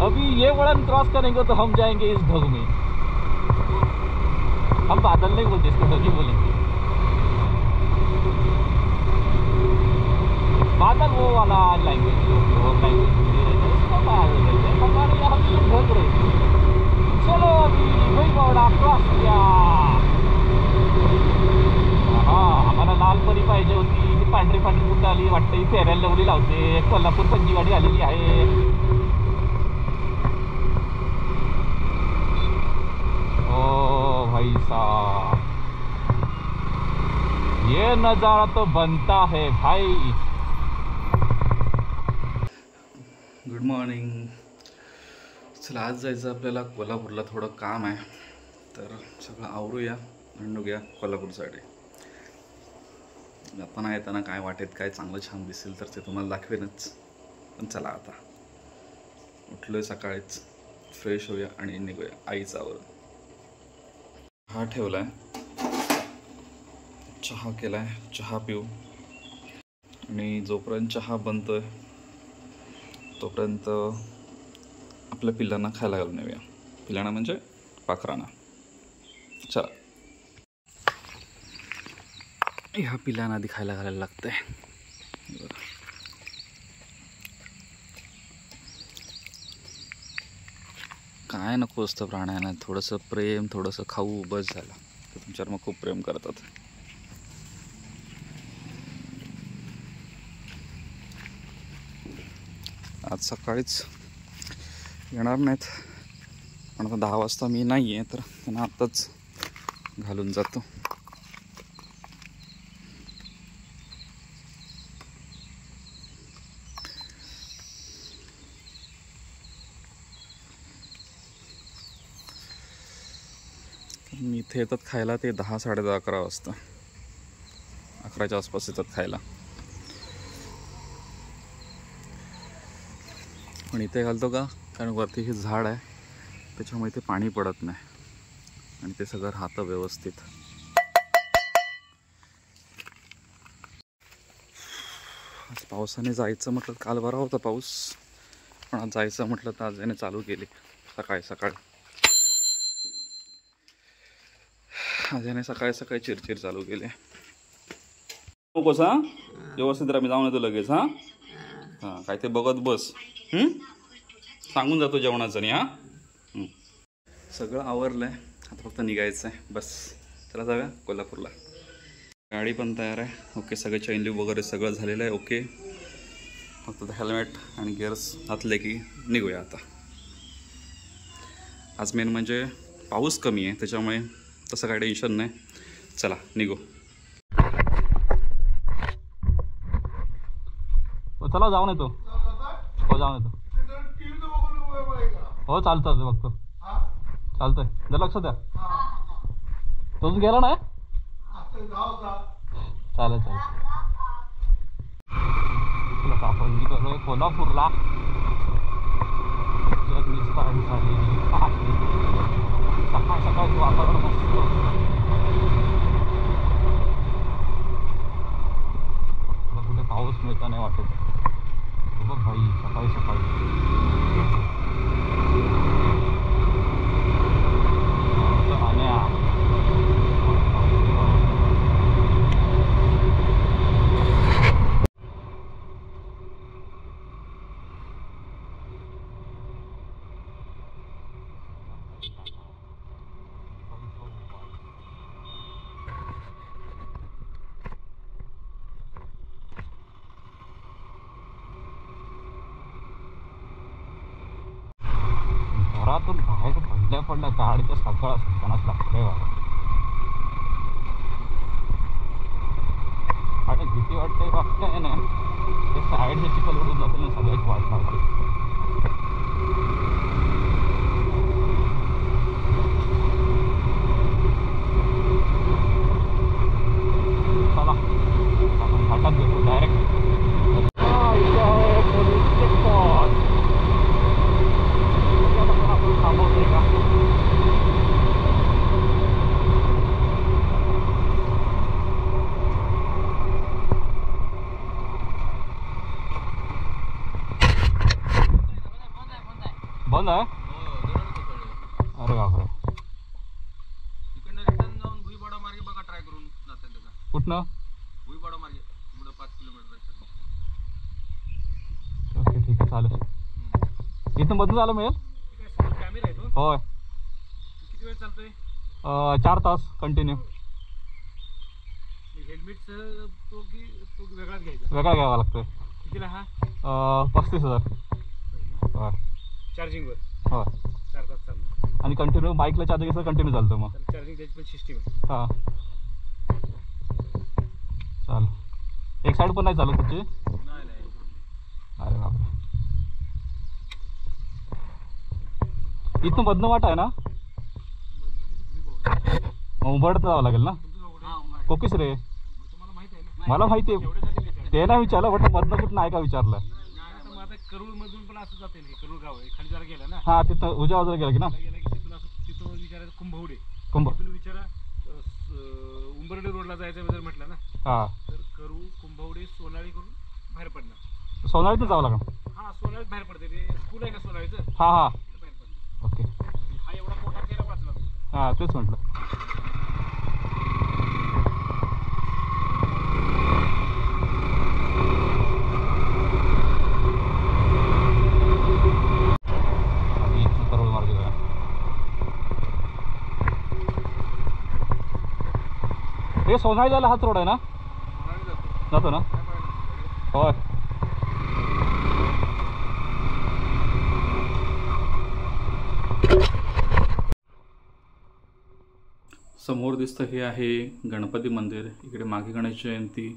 अभी ये वळन क्रॉस करेंगे तो हम जाएंगे इस ढग में। हम बादल नहीं बोलते, इसको ढग ही बोलेंगे। बादल वो वाला लैंग्वेज जो प्योर लैंग्वेज हिंदी रहते हैं उसको बादल रहते हैं, हमारे यहाँ भी ढग रहते हैं। चलो अभी वही बवडा क्रॉस किया। हाँ, आम्हाला लाल परी पाहिजे होती, ती पांढरी पांढरी कुठं आली वाटतं, ही फेऱ्याला लवली लावते, कोल्हापूर पंजीवाडी आलेली आहे। ओ भाई साहब, ये नज़ारा तो बनता है भाई। Good morning. चला आज जायचं आपल्याला कोल्हापूरला, थोडं काम आहे, तर सगळं आवरूया आणि निघूया कोल्हापूरसाठी। जाताना येताना काय वाटेत काय चांगलं छान दिसेल तर ते तुम्हाला दाखवेनच, पण चला आता उठलोय सकाळीच, फ्रेश होऊया आणि निघूया आईचा आवरून। हा ठेवलाय, चहा केलाय, चहा पिऊ आणि जोपर्यंत चहा बनतोय तोपर्यंत आपल्या पिल्लांना खायला घालून येऊया। पिल्लांना म्हणजे पाखरांना। चला, ह्या पिल्लांना आधी खायला घालायला लागतंय। काय नको असतं प्राण्यांना, थोडंसं प्रेम, थोडंसं खाऊ बस झालं, ते तुमच्यावर मग खूप प्रेम करतात। आज सकाळीच येणार नाहीत, पण आता 10 वाजता मी नाही आहे, तर त्यांना आत्ताच घालून जातो। मी इथे येतात खायला ते 10, 10:30, 11 वाजता, 11च्या आसपास येतात खायला। पण इथे घालतो का, कारण वरती हे झाड आहे त्याच्यामुळे ते पाणी पडत नाही आणि ते सगळं राहतं व्यवस्थित। आज पावसाने जायचं म्हटलं, काल बरा होता पाऊस, पण आज जायचं म्हटलं तर आज याने चालू केली सकाळी सकाळी। आज याने सकाळी सकाळी चिरचिर चालू केली। कसा व्यवस्थित मी जाऊन येतो लगेच। हां हां, काय ते बघत बस, सांगून जातो जेवणाचं नाही। हां, सगळं आवरलं आहे, आता फक्त निघायचं आहे बस। चला जाऊया कोल्हापूरला। गाडी पण तयार आहे, ओके, सगळं चैनलिव वगैरे सगळं झालेलं आहे, ओके। फक्त हेल्मेट आणि गिअर्स घातले की निघूया आता। आज मेन म्हणजे पाऊस कमी आहे त्याच्यामुळे तसं काही टेन्शन नाही। चला निघू। चला जाऊन येतो, हो जाऊन येतो, हो चालतं बघतो, चालतंय, जर लक्ष द्या। तोच गेला नाही, चालेल चालेल। आपण निघालोय कोल्हापूरला, सकाळ सकाळचं वातावरण मस्त। कुठे पाऊस मिळता नाही वाटत बघ भाई, सकाळी सकाळी घरातून बाहेर पडल्या गाडीच्या सकाळ असतानाच लागतंय बाबा। आणि भीती वाटते बाबा ना, ते साईडचे चिखल उडून जातील ना, सगळ्याच वाट लागते। चला आपण घाटात घेतो डायरेक्ट। बंद आहे. अरे बापरे. रिटर्न जाऊन भुईपाडा मार्गे बघा, ट्राय करून जातात त्याला. कुठनं? भुईपाडा मार्गे पुढं 5 किलोमीटर. ओके ठीक आहे चालेल. इथं मधून झालं मिळेल. कॅमेरा आहे तो. होय. किती वेळ चालतोय? 4 तास कंटिन्यू. हेल्मेटचं तो वेगळाच घ्यायचा. वेगळा घ्यावा लागतोय. कितीला हा? 35,000. होय. चार्जिंगवर. होय. 4 तास चालतो. आणि कंटिन्यू बाईकला चार्जिंग असं कंटिन्यू चालतं मग. चार्जिंग त्याची पण सिस्टीम आहे. हां चाल. एक साईड पण नाही चालत त्याची. नाही. अरे बापरे. इथनं मधनं वाट आहे ना. उंबरठं जावं लागेल ना. कोकीस रे. तुम्हाला माहिती आहे ना. मला माहिती आहे ते नाही विचारलं, बट मधनं कुठं नाही का विचारलं. आता करूळ मधून पण असं जाते. करूळ गाव आहे खाली जरा गेला ना. हां तिथं उजव्या बाजूला गेलं की ना. गेला की तिथून असं तिथं विचारायचं कुंभवडे. तिथून विचारा उंबरडे रोडला जायचं जर म्हटलं ना. हां तर करूळ कुंभवडे सोनाळी करून बाहेर पडणार. सोनाळीतच जावं लागेल. हां सोनाळीत बाहेर पडते. ते स्कूल आहे ना सोनाळीचं. हां हां बाहेर पडते. ओके. हा एवढा मोठा केला वाचला तो. हां तेच म्हटलं. हे सोनाळी जायला हाच रोड आहे ना. जातो ना. होय. समोर दिसतं हे आहे गणपती मंदिर. इकडे मागे गणेश जयंती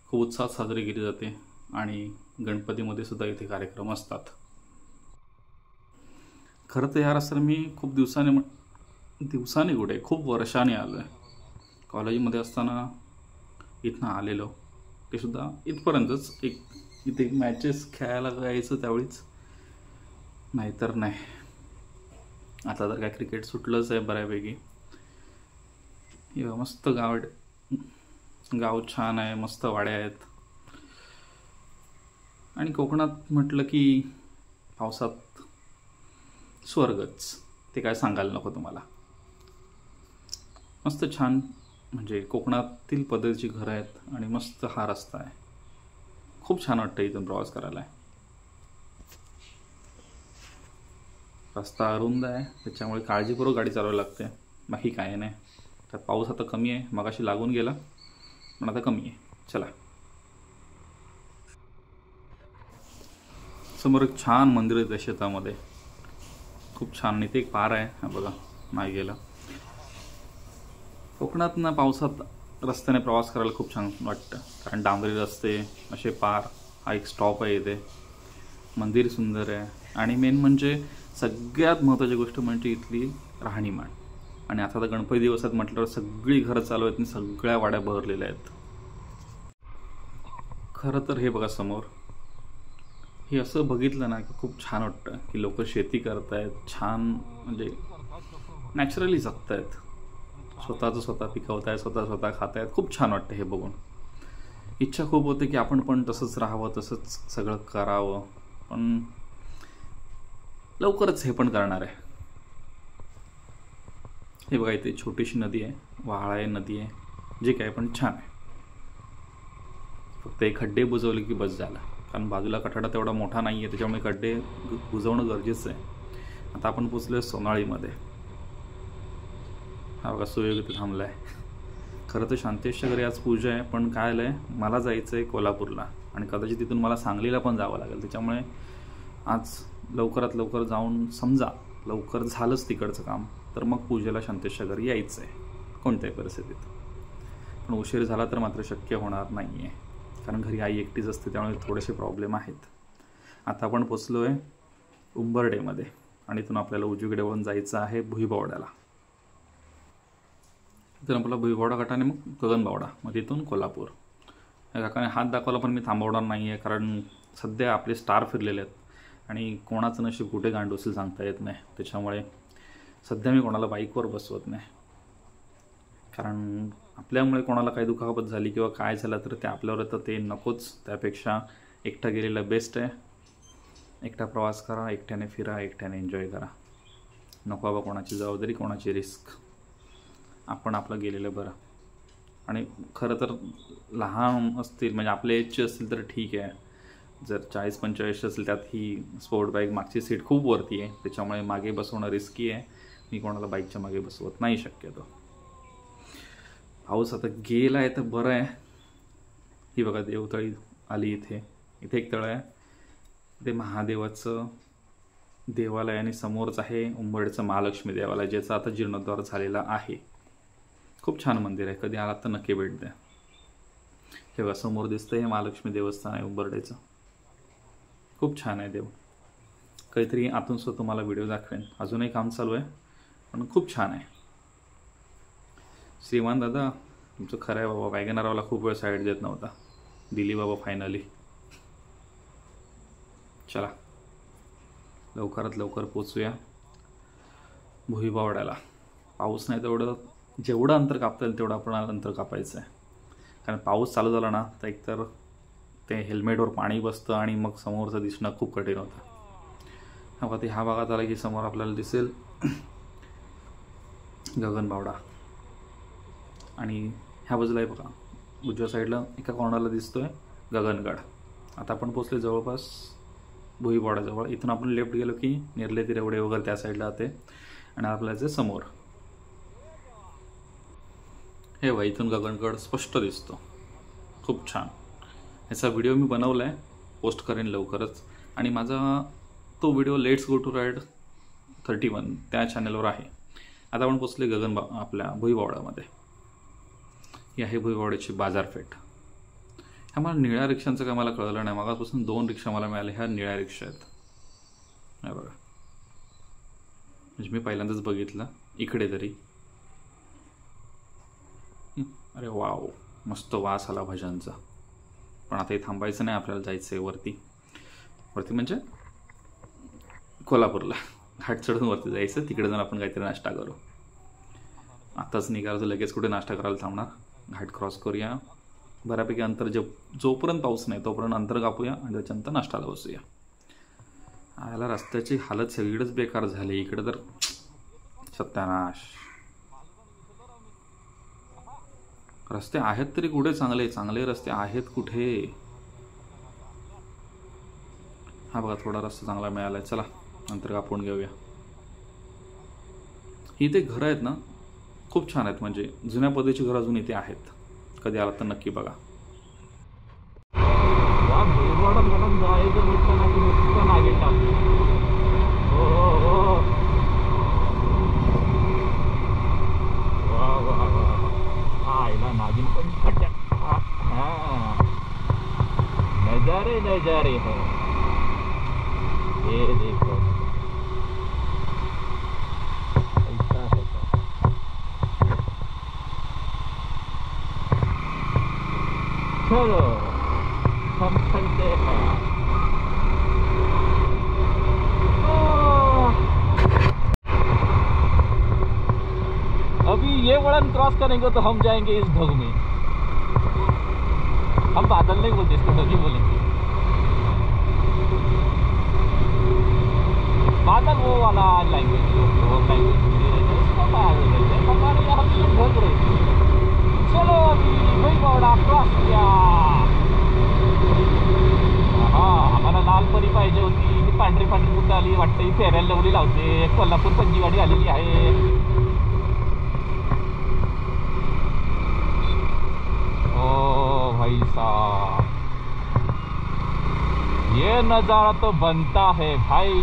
खूप उत्साहात साजरी केली जाते आणि गणपतीमध्ये सुद्धा इथे कार्यक्रम असतात. खरं तर ह्या रस्त्याने मी खूप दिवसाने कुठे खूप वर्षाने आलो आहे. कॉलेजमध्ये असताना इथनं आलेलो, ते सुद्धा इथपर्यंतच. इथे मॅचेस खेळायला जायचं त्यावेळीच, नाहीतर नाही. आता तर काय क्रिकेट सुटलंच आहे बऱ्यापैकी. मस्त गाव छान आहे, मस्त वाड्या आहेत. आणि कोकणात म्हटलं की पावसात स्वर्गच, ते काय सांगायला नको तुम्हाला. मस्त छान, म्हणजे कोकणातील पद्धतीची घरं आहेत आणि मस्त हा रस्ता आहे. खूप छान वाटतं इथून प्रवास करायला. रस्ता अरुंद आहे, त्याच्यामुळे काळजीपूर्वक गाडी चालवावी लागते. बाकी काय नाही. त्यात पाऊस आता कमी आहे. मगाशी लागून गेला पण आता कमी आहे. चला. समोर एक छान मंदिर आहे त्या शेतामध्ये, खूप छान. इथे एक पार आहे, हा बघा नाही गेला. कोकणात ना पावसात रस्त्याने प्रवास करायला खूप छान वाटतं, कारण डांबरी रस्ते, असे पार. हा एक स्टॉप आहे इथे. मंदिर सुंदर आहे आणि मेन म्हणजे सगळ्यात महत्त्वाची गोष्ट म्हणजे इथली राहणीमान. आणि आता तर गणपती दिवसात म्हटल्यावर सगळी घरं चालू आहेत आणि सगळ्या वाड्या बहरलेल्या आहेत. खरं तर हे बघा समोर, हे असं बघितलं ना की खूप छान वाटतं की लोक शेती करतायत, छान म्हणजे नॅचरली जगतायत, स्वतःचं स्वतः पिकवतायत, स्वतः खातायत. खूप छान वाटतं हे बघून. इच्छा खूप होते की आपण पण तसंच राहावं, तसंच सगळं करावं, पण लवकरच हे पण करणार आहे. हे बघा इथे छोटीशी नदी आहे, वाळा नदी आहे, जे काय पण छान आहे. फक्त एक खड्डे बुजवले की बस झाला, कारण बाजूला कठाडा तेवढा मोठा नाही आहे, त्याच्यामुळे खड्डे बुजवणं गरजेचं आहे. आता आपण पोचलो सोनाळीमध्ये. हा बघा सुयोग इथे थांबला आहे. खरं तर शांतेशच्या घरी आज पूजा आहे, पण काय आलं आहे, मला जायचं आहे कोल्हापूरला आणि कदाचित तिथून मला सांगलीला पण जावं लागेल. त्याच्यामुळे आज लवकरात लवकर जाऊन, समजा लवकर झालंच तिकडचं काम, तर मग पूजेला शांतेशच्या घरी यायचं आहे कोणत्याही परिस्थितीत. पण उशीर झाला तर मात्र शक्य होणार नाही आहे, कारण घरी आई एकटीच असते, त्यामुळे थोडेसे प्रॉब्लेम आहेत. आता आपण पोचलो आहे उंबरडेमध्ये आणि इथून आपल्याला उजवीकडे वळून जायचं आहे भुईबावड्याला. तिथून आपला भुईबावडा गटाने मग गगनबावडा, मग तिथून कोल्हापूर. या काकाने हात दाखवला पण मी थांबवणार नाही आहे, कारण सध्या आपले स्टार फिरलेले आहेत आणि कोणाचं नशीब कुठे गांडूसल सांगता येत नाही. त्याच्यामुळे सध्या मी कोणाला बाईकवर बसवत नाही, कारण आपल्यामुळे कोणाला काही दुखापत झाली किंवा काय झालं तर ते आपल्यावर तर ते नकोच. त्यापेक्षा एकटा गेलेलं बेस्ट आहे. एकटा प्रवास करा, एकट्याने फिरा, एकट्याने एन्जॉय करा. नको बाबा कोणाची जबाबदारी, कोणाची रिस्क. आपण आपलं गेलेलं बरं. आणि खरं तर लहान असतील म्हणजे आपल्या एजचे असतील तर ठीक आहे. जर 40-45 असेल त्यात ही स्पोर्ट बाईक मागची सीट खूप वरती आहे, त्याच्यामुळे मागे बसवणं रिस्की आहे. मी कोणाला बाईकच्या मागे बसवत नाही शक्यतो. पाऊस आता गेला आहे तर बरं आहे. ही बघा देवतळी आली इथे. इथे एक तळ आहे. ते महादेवाचं देवालय आणि समोरच आहे उंबरड्याचं महालक्ष्मी देवालय, ज्याचा आता जीर्णोद्धार झालेला आहे. खूप छान मंदिर आहे, कधी आलात तर नक्की भेट द्या. हे बघा समोर दिसतंय हे महालक्ष्मी देवस्थान आहे उंबरड्याचं. खूप छान आहे देव. काहीतरी आतून सुद्धा तुम्हाला व्हिडिओ दाखवेन. अजूनही काम चालू आहे पण खूप छान आहे. श्रीमान दादा तुमचं खरं आहे बाबा. वॅगनरवाला खूप वेळ साईड देत नव्हता, दिली बाबा फायनली. चला लवकरात लवकर पोचूया भुईबावड्याला. पाऊस नाही तेवढं, जेवढं अंतर कापता येईल तेवढं आपण अंतर कापायचं आहे. कारण पाऊस चालू झाला ना तर एकतर ते हेल्मेटवर पाणी बसतं आणि मग समोरचं दिसणं खूप कठीण होतं. हा ते ह्या भागात आला की समोर आपल्याला दिसेल गगनबावडा. आणि ह्या बाजूला आहे बघा उजव्या साईडला एका कॉर्नरला दिसतोय गगनगड. आता आपण पोचले जवळपास भुईबावड्याजवळ. इथून आपण लेफ्ट गेलो की नेरले तिरवडे वगैरे त्या साईडला जाते. आणि आपल्याचे समोर हे बघा इथून गगनगड स्पष्ट दिसतो. खूप छान. याचा व्हिडिओ मी बनवला आहे, पोस्ट करेन लवकरच. आणि माझा तो video let's go to ride 31 त्या चॅनलवर आहे. आता आपण पोचले आपल्या भुईबावड्यामध्ये. ही आहे भुईबावड्याची बाजारपेठ. ह्या मला निळ्या रिक्षांचं काय मला कळलं नाही. मागापासून 2 रिक्षा मला मिळाल्या. ह्या निळ्या रिक्षा आहेत. हे बघा म्हणजे मी पहिल्यांदाच बघितलं इकडे तरी. अरे वाव मस्त वास आला भज्यांचा. पण आता हे थांबायचं नाही, आपल्याला जायचं आहे वरती. वरती म्हणजे कोल्हापूरला घाट चढून वरती जायचं. तिकडे जाऊन आपण काहीतरी नाश्ता करू. आत्ताच निघालो तर लगेच कुठे नाश्ता करायला थांबणार. घाट क्रॉस करूया, बऱ्यापैकी अंतर जोपर्यंत पाऊस नाही तोपर्यंत अंतर कापूया आणि त्याच्यानंतर नाश्ताला बसूया. याला रस्त्याची हालत सगळीकडेच बेकार झाली. इकडे तर सत्यानाश. रस्ते आहेत तरी कुठे चांगले चांगले रस्ते आहेत कुठे. हा बघा थोडा रस्ता चांगला मिळालाय. चला अंतर कापून घेऊया. इथे घरं आहेत ना खूप छान आहेत. म्हणजे जुन्या पद्धतीची घरं अजून इथे आहेत. कधी आलात तर नक्की बघा. नजारे नजारे है ये देखो. ऐसा है चलो हम चलते हैं. अभी ये वळन क्रॉस करेंगे तो हम जाएंगे इस ढग में. हम बादल नहीं बोलते इसको, ढग ही बोलेंगे. बादल वो वाला लैंग्वेज जो लैंग्वेज उसको बादल बोलते हैं. हमारे यहाँ ढग रहे. चलो अभी भुईबावडा क्रॉस किया. हाँ आम्हाला लाल परी पाहिजे होती. ही पांढरी पांढरी कुठं आली वाटतं. ही फेऱ्याला लवली लावते. कोल्हापूर पंजीवाडी आलेली आहे. ओ भाई साहब ये नज़ारा तो बनता है भाई.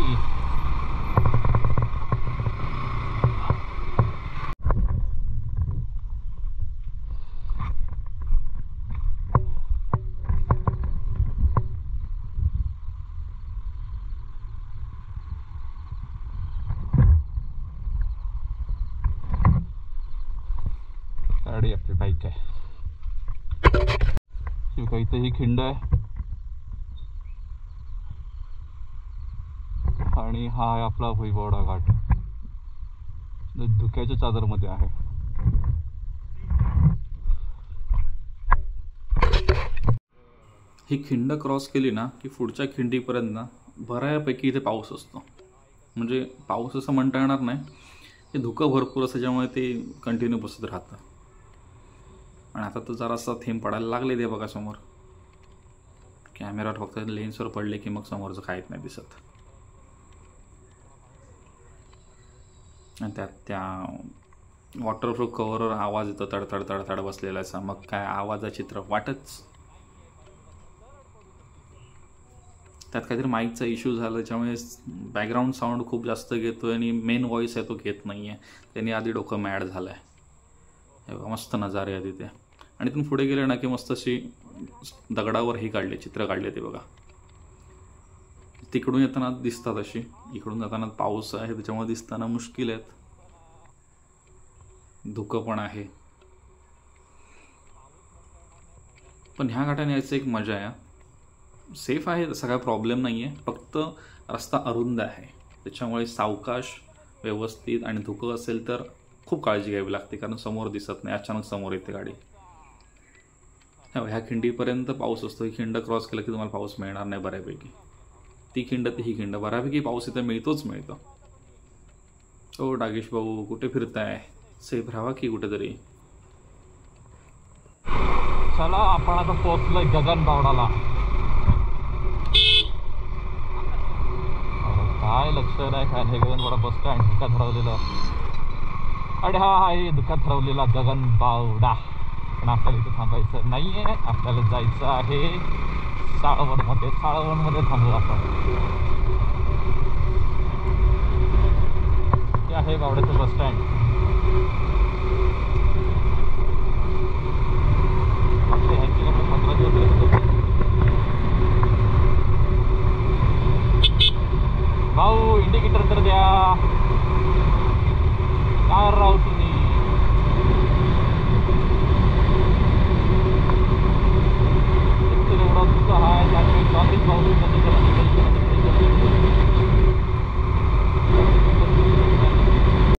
गाडी आपली बाईक आहे. इथं ही खिंड आहे आणि हा आहे आपला भुईबावडा घाट. धुक्याच्या चादरमध्ये आहे. ही खिंड क्रॉस केली ना की पुढच्या खिंडीपर्यंत ना बऱ्यापैकी इथे पाऊस असतो. म्हणजे पाऊस असं म्हणता येणार नाही, ते धुकं भरपूर असतं त्यामुळे ते कंटिन्यू बसत राहतं. आणि आता तर जरासा थेंब पडायला लागले ते बघा समोर. कॅमेरावर फक्त लेन्सवर पडले की मग समोरचं काहीच नाही दिसत. आणि त्यात त्या वॉटरप्रूफ कव्हरवर आवाज येतो तडतड तडतड बसलेला असा. मग काय आवाजाची चित्र वाटच. त्यात काहीतरी माईकचा इश्यू झाला त्याच्यामुळे बॅकग्राऊंड साऊंड खूप जास्त घेतो आणि मेन व्हॉईस आहे तो घेत नाही आहे. त्यांनी आधी डोकं मॅड झालं आहे. हे बघा मस्त नजारे आहे तिथे. आणि इथून पुढे गेले ना की मस्त अशी दगडावर ही काढले, चित्र काढले ते बघा. तिकडून येताना दिसतात अशी, इकडून जाताना पाऊस आहे त्याच्यामुळे दिसताना मुश्किल आहेत. धुकं पण आहे. पण ह्या घाटाने यायचं एक मजा आहे. सेफ आहे, तसा काय प्रॉब्लेम नाही आहे. फक्त रस्ता अरुंद आहे त्याच्यामुळे सावकाश, व्यवस्थित आणि धुकं असेल तर खूप काळजी घ्यावी लागते, कारण समोर दिसत नाही, अचानक समोर येते गाडी. ह्या खिंडीपर्यंत पाऊस असतो. ही खिंड क्रॉस केला की तुम्हाला पाऊस मिळणार नाही बऱ्यापैकी. ती खिंड ती ही खिंड, बऱ्यापैकी पाऊस इथं मिळतोच मिळतो. ओ डागेश भाऊ कुठे फिरताय? सेफ राहा की कुठेतरी. चला आपण आता पोहोचलोय गगनबावडाला. काय लक्ष नाही काय नाही. गगनबावडा बस स्टँड धुक्यात हरवलेलं. अरे हा आहे धुक्यात हरवलेला गगनबावडा. पण आपल्याला इथे थांबायचं नाही आहे, आपल्याला जायचं आहे साळवणमध्ये. साळवणमध्ये थांबू आपण. हे आहे बावड्याचं बस स्टँड. भाऊ इंडिकेटर तर द्या. काय राहू